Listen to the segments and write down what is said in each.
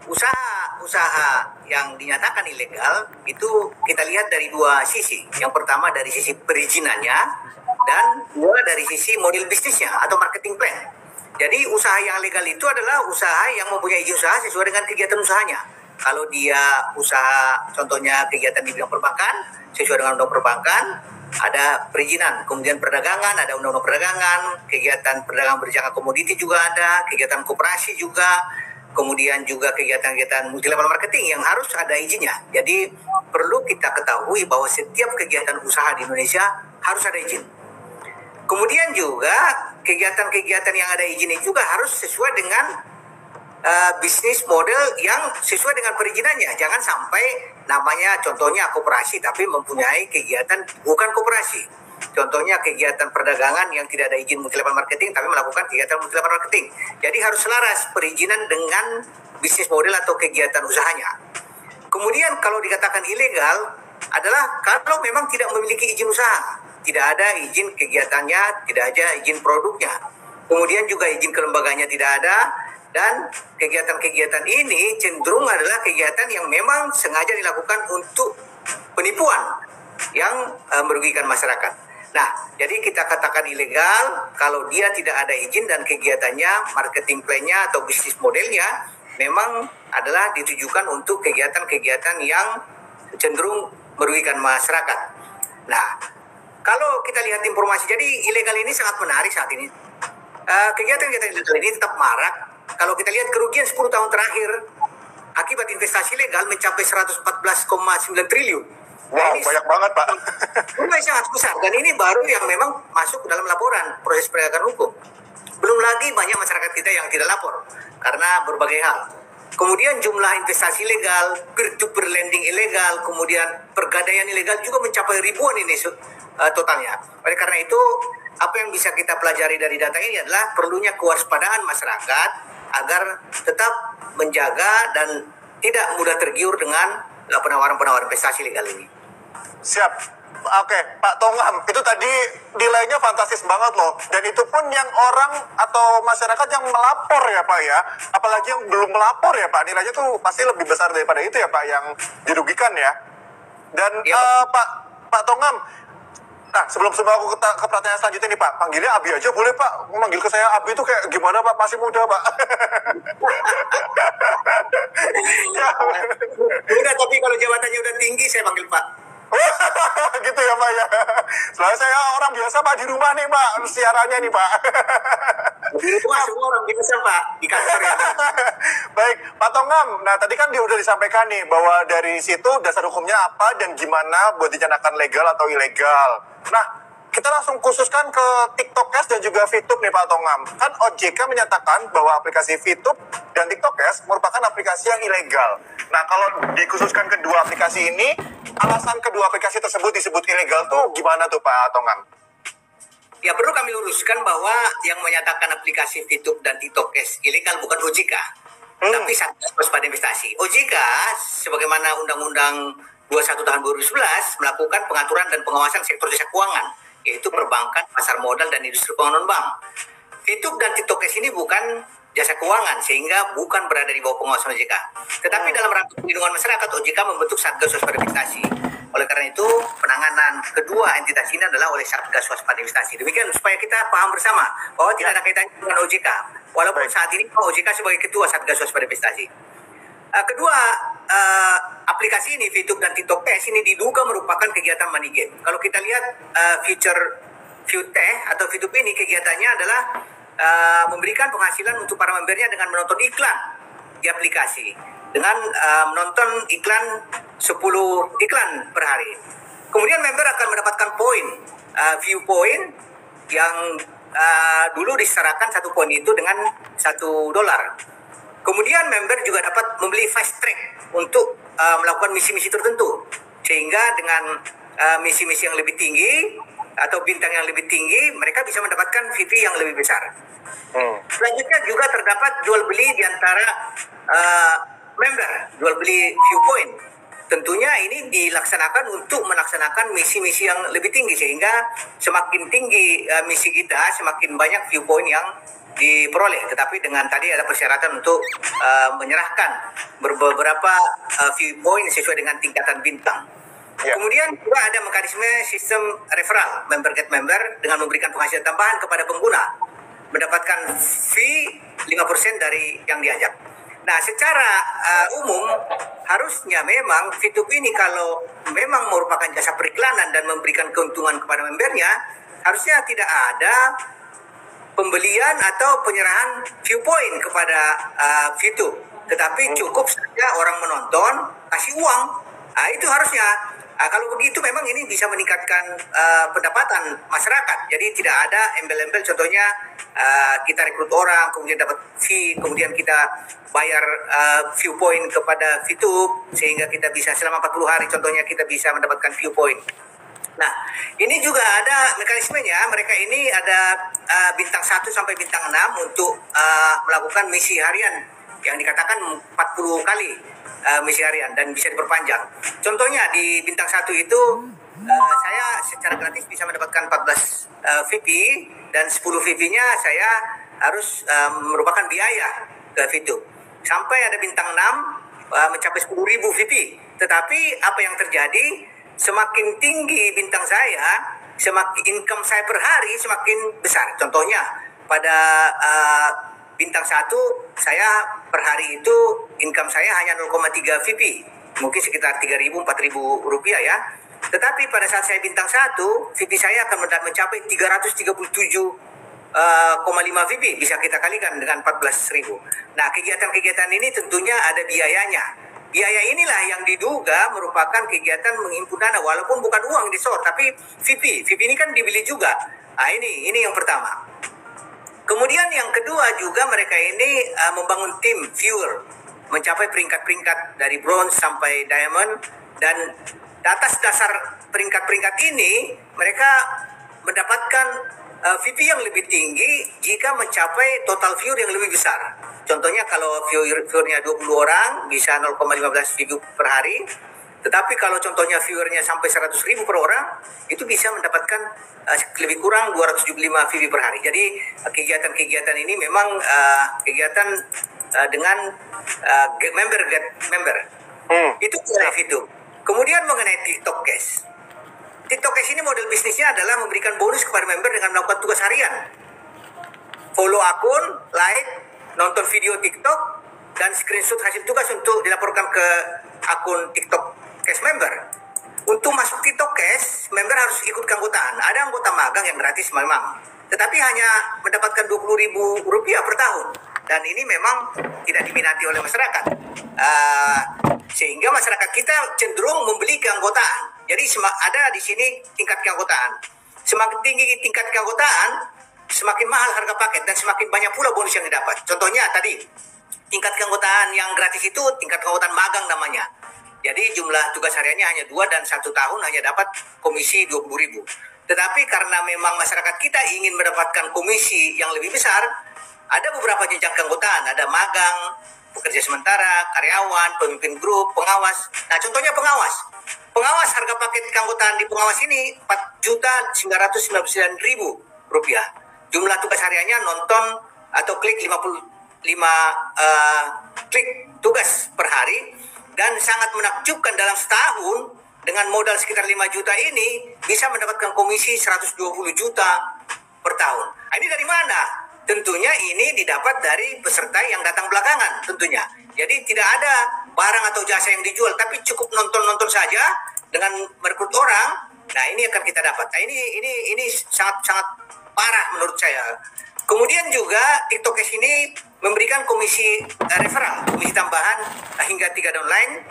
usaha yang dinyatakan ilegal itu kita lihat dari dua sisi. Yang pertama dari sisi perizinannya dan dua dari sisi model bisnisnya atau marketing plan. Jadi usaha yang legal itu adalah usaha yang mempunyai izin usaha sesuai dengan kegiatan usahanya. Kalau dia usaha contohnya kegiatan di bidang perbankan sesuai dengan undang perbankan, ada perizinan, kemudian perdagangan, ada undang-undang perdagangan, kegiatan perdagangan berjangka komoditi juga ada, kegiatan koperasi juga, kemudian juga kegiatan-kegiatan multi level marketing yang harus ada izinnya. Jadi perlu kita ketahui bahwa setiap kegiatan usaha di Indonesia harus ada izin. Kemudian juga kegiatan-kegiatan yang ada izinnya juga harus sesuai dengan bisnis model yang sesuai dengan perizinannya. Jangan sampai namanya contohnya koperasi tapi mempunyai kegiatan bukan koperasi. Contohnya kegiatan perdagangan yang tidak ada izin multi level marketing tapi melakukan kegiatan multi level marketing. Jadi harus selaras perizinan dengan bisnis model atau kegiatan usahanya. Kemudian kalau dikatakan ilegal adalah kalau memang tidak memiliki izin usaha, tidak ada izin kegiatannya, tidak ada izin produknya. Kemudian juga izin kelembagaannya tidak ada. Dan kegiatan-kegiatan ini cenderung adalah kegiatan yang memang sengaja dilakukan untuk penipuan yang merugikan masyarakat. Nah, jadi kita katakan ilegal kalau dia tidak ada izin dan kegiatannya, marketing plan-nya atau bisnis modelnya memang adalah ditujukan untuk kegiatan-kegiatan yang cenderung merugikan masyarakat. Nah, kalau kita lihat informasi, jadi ilegal ini sangat menarik saat ini. Kegiatan-kegiatan ilegal ini tetap marak. Kalau kita lihat kerugian 10 tahun terakhir akibat investasi legal mencapai 114,9 triliun. Wow, ini banyak banget, Pak. Jumlah sangat besar dan ini baru yang memang masuk dalam laporan proses penegakan hukum. Belum lagi banyak masyarakat kita yang tidak lapor karena berbagai hal. Kemudian jumlah investasi legal, peer-to-peer lending ilegal, kemudian pergadaian ilegal juga mencapai ribuan ini totalnya. Oleh karena itu, apa yang bisa kita pelajari dari data ini adalah perlunya kewaspadaan masyarakat agar tetap menjaga dan tidak mudah tergiur dengan penawaran-penawaran investasi legal ini. Siap. Oke, Pak Tongam, itu tadi nilainya fantastis banget loh. Dan itu pun yang orang atau masyarakat yang melapor ya Pak ya. Apalagi yang belum melapor ya Pak, nilainya tuh pasti lebih besar daripada itu ya Pak yang dirugikan ya. Dan ya, Pak Tongam, nah sebelum aku ke pertanyaan selanjutnya nih Pak, panggilnya Abi aja boleh Pak? Manggil ke saya Abi itu kayak gimana Pak? Masih muda Pak. Ya. Udah, tapi kalau jabatannya udah tinggi saya panggil Pak. Gitu ya Pak ya. Soalnya saya orang biasa Pak di rumah nih Pak, siarannya nih Pak. Di rumah semua orang biasa Pak, di kantor ya. Baik, Pak Tongam, nah tadi kan udah disampaikan nih bahwa dari situ dasar hukumnya apa dan gimana buat dinyatakan legal atau ilegal. Nah, kita langsung khususkan ke TikTokers dan juga VTube nih Pak Tongam. Kan OJK menyatakan bahwa aplikasi VTube dan TikTokers merupakan aplikasi yang ilegal. Nah, kalau dikhususkan kedua aplikasi ini, alasan kedua aplikasi tersebut disebut ilegal tuh gimana tuh Pak Tongam? Ya, perlu kami luruskan bahwa yang menyatakan aplikasi VTube dan TikTokers ilegal bukan OJK, tapi Satgas Waspada Investasi. OJK, sebagaimana Undang-Undang 21 tahun 2011, melakukan pengaturan dan pengawasan sektor jasa keuangan, yaitu perbankan, pasar modal, dan industri keuangan non-bank. VTube dan TikTokers ini bukan jasa keuangan, sehingga bukan berada di bawah pengawasan OJK. Tetapi dalam rangka perlindungan masyarakat, OJK membentuk Satgas Waspada Investasi. Oleh karena itu, penanganan kedua entitas ini adalah oleh Satgas Waspada Investasi. Demikian supaya kita paham bersama bahwa tidak ada kaitannya dengan OJK. Walaupun saat ini OJK sebagai ketua Satgas Waspada Investasi. Kedua, aplikasi ini, VTube dan TikTokers ini diduga merupakan kegiatan money game. Kalau kita lihat feature VTube atau VTube ini, kegiatannya adalah memberikan penghasilan untuk para membernya dengan menonton iklan di aplikasi. Dengan menonton iklan 10 iklan per hari. Kemudian member akan mendapatkan poin, view point yang dulu disetarakan 1 poin itu dengan $1. Kemudian member juga dapat membeli fast track untuk melakukan misi-misi tertentu. Sehingga dengan misi-misi yang lebih tinggi atau bintang yang lebih tinggi, mereka bisa mendapatkan VP yang lebih besar. Selanjutnya juga terdapat jual beli di antara member, jual beli viewpoint. Tentunya ini dilaksanakan untuk melaksanakan misi-misi yang lebih tinggi, sehingga semakin tinggi misi kita, semakin banyak viewpoint yang diperoleh, tetapi dengan tadi ada persyaratan untuk menyerahkan beberapa viewpoint sesuai dengan tingkatan bintang. Ya. Kemudian juga ada mekanisme sistem referral, member get member, dengan memberikan penghasilan tambahan kepada pengguna, mendapatkan fee 5% dari yang diajak. Nah, secara umum harusnya memang V2P ini kalau memang merupakan jasa periklanan dan memberikan keuntungan kepada membernya, harusnya tidak ada pembelian atau penyerahan viewpoint kepada V2, tetapi cukup saja orang menonton kasih uang. Nah, itu harusnya. Kalau begitu memang ini bisa meningkatkan pendapatan masyarakat. Jadi tidak ada embel-embel, contohnya kita rekrut orang, kemudian dapat fee, kemudian kita bayar viewpoint kepada VTube, sehingga kita bisa selama 40 hari contohnya kita bisa mendapatkan viewpoint. Nah, ini juga ada mekanismenya. Mereka ini ada bintang 1 sampai bintang 6 untuk melakukan misi harian yang dikatakan 40 kali misi harian dan bisa diperpanjang. Contohnya di bintang 1 itu saya secara gratis bisa mendapatkan 14 VP dan 10 VP-nya saya harus merupakan biaya ke VTube. Sampai ada bintang 6 mencapai 10.000 VP. Tetapi apa yang terjadi, semakin tinggi bintang saya, semakin income saya per hari semakin besar. Contohnya pada bintang 1 saya per hari itu income saya hanya 0,3 VP, mungkin sekitar 3.000 4.000 rupiah ya. Tetapi pada saat saya bintang 1 VP saya akan mencapai 337,5 VP, bisa kita kalikan dengan 14.000. Nah, kegiatan-kegiatan ini tentunya ada biayanya. Biaya inilah yang diduga merupakan kegiatan menghimpun dana, walaupun bukan uang disetor, tapi VP. VP ini kan dibeli juga. Nah, ini yang pertama. Kemudian yang kedua juga mereka ini membangun tim viewer, mencapai peringkat-peringkat dari bronze sampai diamond, dan di atas dasar peringkat-peringkat ini mereka mendapatkan VP yang lebih tinggi jika mencapai total viewer yang lebih besar. Contohnya kalau viewernya 20 orang bisa 0,15 view per hari. Tetapi kalau contohnya viewernya sampai 100.000 per orang, itu bisa mendapatkan lebih kurang 275 VP per hari. Jadi kegiatan-kegiatan ini memang kegiatan dengan member get member. Itu live itu. Kemudian mengenai TikTok Cash. TikTok Cash ini model bisnisnya adalah memberikan bonus kepada member dengan melakukan tugas harian. Follow akun, like, nonton video TikTok, dan screenshot hasil tugas untuk dilaporkan ke akun TikTok Cash member. Untuk masuk TikTok Cash, member harus ikut keanggotaan. Ada anggota magang yang gratis memang, tetapi hanya mendapatkan 20.000 rupiah per tahun. Dan ini memang tidak diminati oleh masyarakat. Sehingga masyarakat kita cenderung membeli keanggotaan. Jadi ada di sini tingkat keanggotaan. Semakin tinggi tingkat keanggotaan, semakin mahal harga paket dan semakin banyak pula bonus yang didapat. Contohnya tadi, tingkat keanggotaan yang gratis itu tingkat keanggotaan magang namanya. Jadi jumlah tugas hariannya hanya 2 dan 1 tahun hanya dapat komisi 20.000. Tetapi karena memang masyarakat kita ingin mendapatkan komisi yang lebih besar, ada beberapa jenjang keanggotaan, ada magang, pekerja sementara, karyawan, pemimpin grup, pengawas. Nah, contohnya pengawas. Pengawas harga paket keanggotaan di pengawas ini 4.999.000 rupiah. Jumlah tugas hariannya nonton atau klik 55 klik tugas per hari, dan sangat menakjubkan dalam setahun dengan modal sekitar 5 juta ini bisa mendapatkan komisi 120 juta per tahun. Nah, ini dari mana? Tentunya ini didapat dari peserta yang datang belakangan tentunya. Jadi tidak ada barang atau jasa yang dijual, tapi cukup nonton-nonton saja dengan merekrut orang. Nah, ini akan kita dapat. Nah, ini sangat parah menurut saya. Kemudian juga TikTok Cash ini memberikan komisi referral, komisi tambahan hingga 3 downline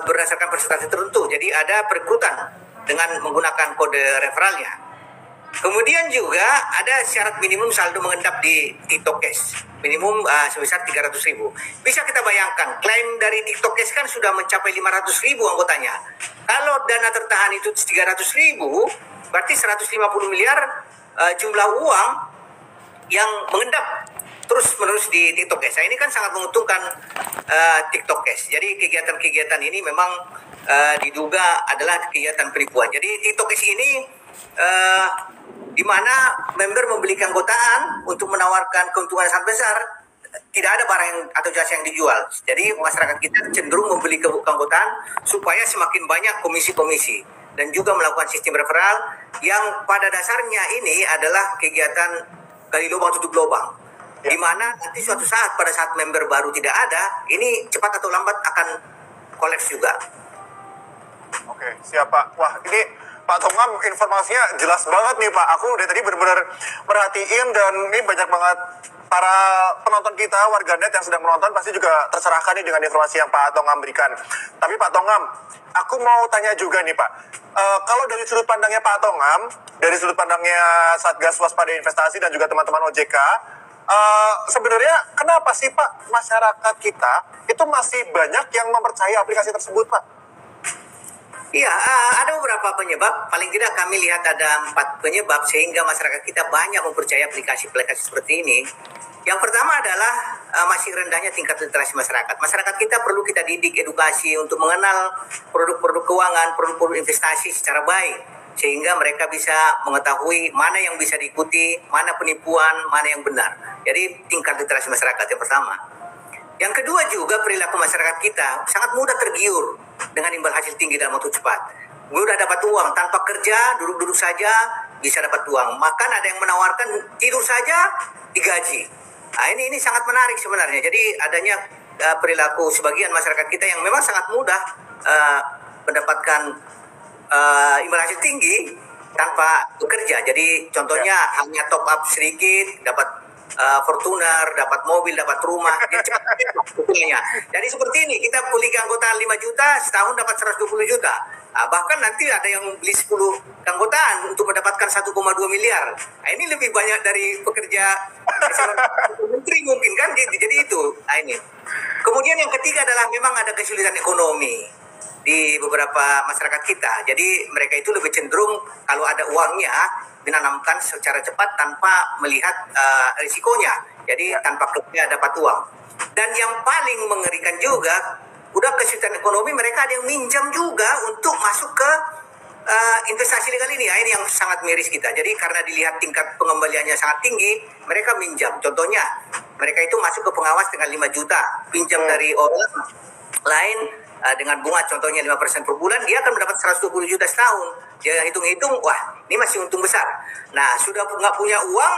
berdasarkan presentasi tertentu. Jadi ada perekrutan dengan menggunakan kode referralnya. Kemudian juga ada syarat minimum saldo mengendap di TikTok Cash, minimum sebesar 300.000. Bisa kita bayangkan, klaim dari TikTok Cash kan sudah mencapai 500.000 anggotanya. Kalau dana tertahan itu 300.000, berarti 150 miliar jumlah uang yang mengendap terus-menerus di TikTok Cash. Nah, ini kan sangat menguntungkan TikTok Cash. Jadi kegiatan-kegiatan ini memang diduga adalah kegiatan penipuan. Jadi TikTok Cash ini di mana member membeli keanggotaan untuk menawarkan keuntungan sangat besar. Tidak ada barang yang, atau jasa yang dijual. Jadi masyarakat kita cenderung membeli keanggotaan supaya semakin banyak komisi-komisi dan juga melakukan sistem referral yang pada dasarnya ini adalah kegiatan gali lubang tutup lubang. Di mana nanti suatu saat pada saat member baru tidak ada, ini cepat atau lambat akan kolaps juga. Oke, siap Pak. Wah, ini Pak Tongam informasinya jelas banget nih Pak. Aku dari tadi benar-benar perhatiin dan ini banyak banget para penonton kita, warganet yang sedang menonton pasti juga tercerahkan nih dengan informasi yang Pak Tongam berikan. Tapi Pak Tongam, aku mau tanya juga nih Pak. Kalau dari sudut pandangnya Pak Tongam, dari sudut pandangnya Satgas Waspada Investasi dan juga teman-teman OJK, sebenarnya kenapa sih Pak masyarakat kita itu masih banyak yang mempercayai aplikasi tersebut Pak? Iya, ada beberapa penyebab. Paling tidak kami lihat ada 4 penyebab sehingga masyarakat kita banyak mempercayai aplikasi-aplikasi seperti ini. Yang pertama adalah masih rendahnya tingkat literasi masyarakat. Masyarakat kita perlu kita didik edukasi untuk mengenal produk-produk keuangan, produk-produk investasi secara baik. Sehingga mereka bisa mengetahui mana yang bisa diikuti, mana penipuan, mana yang benar. Jadi tingkat literasi masyarakat yang pertama. Yang kedua juga perilaku masyarakat kita sangat mudah tergiur dengan imbal hasil tinggi dalam waktu cepat. Mudah dapat uang tanpa kerja, duduk-duduk saja bisa dapat uang. Bahkan ada yang menawarkan tidur saja digaji. Nah, ini sangat menarik sebenarnya. Jadi adanya perilaku sebagian masyarakat kita yang memang sangat mudah mendapatkan imbal hasil tinggi tanpa bekerja. Jadi contohnya hanya top up sedikit dapat Fortuner, dapat mobil, dapat rumah, dia cepat sebetulnya. Jadi seperti ini, kita beli keanggotaan 5 juta, setahun dapat 120 juta. Bahkan nanti ada yang beli 10 keanggotaan untuk mendapatkan 1,2 miliar. Nah, ini lebih banyak dari pekerja menteri mungkin kan, jadi itu. Nah, ini. Kemudian yang ketiga adalah memang ada kesulitan ekonomi di beberapa masyarakat kita. Jadi mereka itu lebih cenderung kalau ada uangnya menanamkan secara cepat tanpa melihat risikonya. Jadi tanpa kerja dapat uang. Dan yang paling mengerikan juga, udah kesulitan ekonomi, mereka ada yang minjam juga untuk masuk ke investasi legal ini. Nah, ini yang sangat miris kita. Jadi karena dilihat tingkat pengembaliannya sangat tinggi, mereka minjam. Contohnya, mereka itu masuk ke pengawas dengan 5 juta, pinjam dari orang lain dengan bunga contohnya 5% per bulan, dia akan mendapat 120 juta setahun. Dia hitung-hitung, wah ini masih untung besar. Nah, sudah nggak punya uang,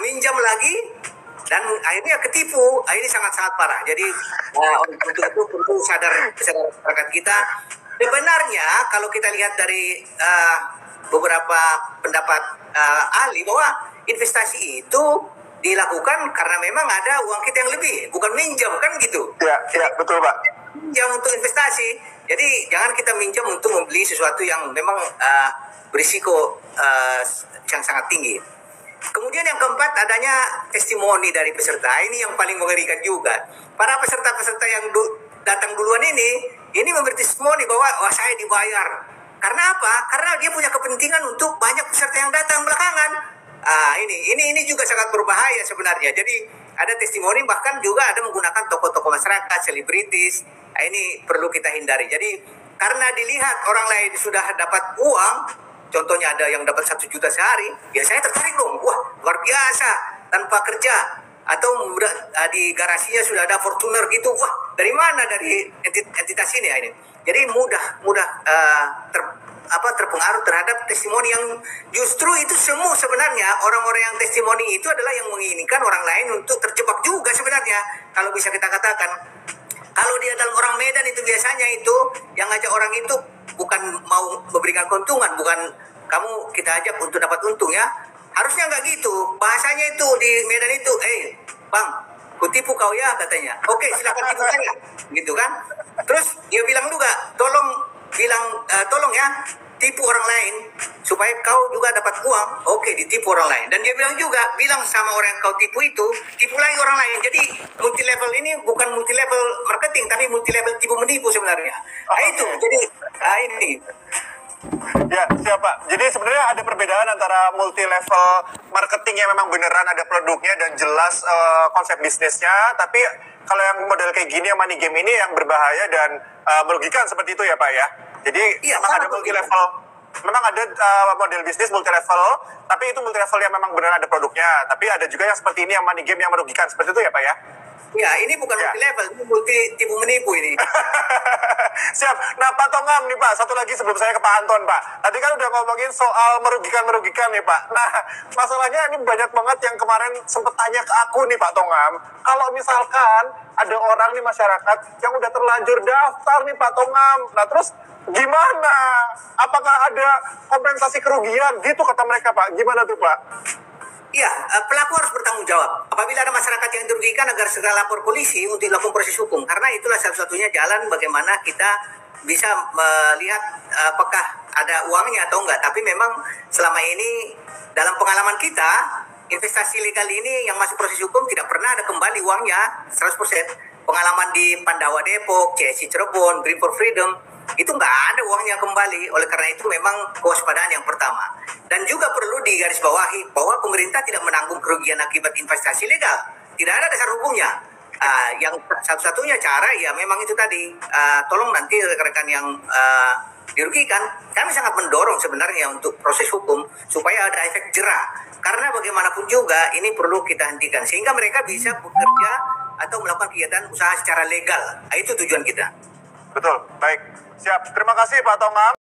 minjam lagi, dan akhirnya ketipu. Ini sangat-sangat parah. Jadi untuk itu perlu sadar masyarakat kita. Sebenarnya kalau kita lihat dari beberapa pendapat ahli bahwa investasi itu dilakukan karena memang ada uang kita yang lebih, bukan minjam kan gitu. Ya, betul Pak. Minjam untuk investasi. Jadi jangan kita minjam untuk membeli sesuatu yang memang berisiko yang sangat tinggi. Kemudian yang keempat adanya testimoni dari peserta. Ini yang paling mengerikan juga. Para peserta-peserta yang datang duluan ini memberi testimoni bahwa wah saya dibayar. Karena apa? Karena dia punya kepentingan untuk banyak peserta yang datang belakangan. Ini juga sangat berbahaya sebenarnya. Jadi ada testimoni, bahkan juga ada menggunakan tokoh-tokoh masyarakat, selebritis. Ini perlu kita hindari. Jadi karena dilihat orang lain sudah dapat uang, contohnya ada yang dapat 1 juta sehari, ya saya tertarik dong. Wah luar biasa, tanpa kerja. Atau di garasinya sudah ada Fortuner gitu. Wah dari mana? Dari entitas ini. Jadi mudah terpengaruh terhadap testimoni yang justru itu semua sebenarnya orang-orang yang testimoni itu adalah yang menginginkan orang lain untuk terjebak juga sebenarnya. Kalau bisa kita katakan, kalau dia dalam orang Medan itu biasanya itu yang ngajak orang itu bukan mau memberikan keuntungan, bukan kamu kita ajak untuk dapat untung ya. Harusnya nggak gitu. Bahasanya itu di Medan itu, bang, kutipu kau ya katanya. Oke, silakan tipu saya, gitu kan. Terus dia bilang juga, tolong ya, tipu orang lain supaya kau juga dapat uang. Oke, ditipu orang lain. Dan dia bilang juga, bilang sama orang yang kau tipu itu, tipu lagi orang lain. Jadi multi level ini bukan multi level marketing, tapi multi level tipu menipu sebenarnya. Itu. Jadi ini. Ya, siapa? Jadi sebenarnya ada perbedaan antara multi level marketing yang memang beneran ada produknya dan jelas konsep bisnisnya, tapi kalau yang model kayak gini yang money game ini yang berbahaya dan merugikan seperti itu ya Pak ya. Jadi memang ada multi level memang ada model bisnis multi level, tapi itu multi level yang memang benar ada produknya. Tapi ada juga yang seperti ini yang money game yang merugikan. Seperti itu ya Pak ya? Ya, ini bukan Ya. multi level, ini multi tipu menipu ini. Siap. Nah Pak Tongam nih Pak, satu lagi sebelum saya ke Pak Anton Pak. Tadi kan udah ngomongin soal merugikan nih Pak. Nah masalahnya ini banyak banget yang kemarin sempet tanya ke aku nih Pak Tongam. Kalau misalkan ada orang nih masyarakat yang udah terlanjur daftar nih Pak Tongam. Nah terus gimana? Apakah ada kompensasi kerugian? Gitu kata mereka Pak. Gimana tuh Pak? Ya, pelaku harus bertanggung jawab. Apabila ada masyarakat yang dirugikan agar segera lapor polisi untuk dilakukan proses hukum. Karena itulah satu-satunya jalan bagaimana kita bisa melihat apakah ada uangnya atau enggak. Tapi memang selama ini dalam pengalaman kita, investasi legal ini yang masuk proses hukum tidak pernah ada kembali uangnya 100%. Pengalaman di Pandawa Depok, CSI Cirebon, Green for Freedom, itu nggak ada uangnya kembali. Oleh karena itu memang kewaspadaan yang pertama. Dan juga perlu digarisbawahi bahwa pemerintah tidak menanggung kerugian akibat investasi legal. Tidak ada dasar hukumnya. Yang satu-satunya cara ya memang itu tadi. Tolong nanti rekan-rekan yang dirugikan, kami sangat mendorong sebenarnya untuk proses hukum supaya ada efek jera. Karena bagaimanapun juga ini perlu kita hentikan sehingga mereka bisa bekerja atau melakukan kegiatan usaha secara legal. Itu tujuan kita. Betul, baik. Siap. Terima kasih Pak Tongam.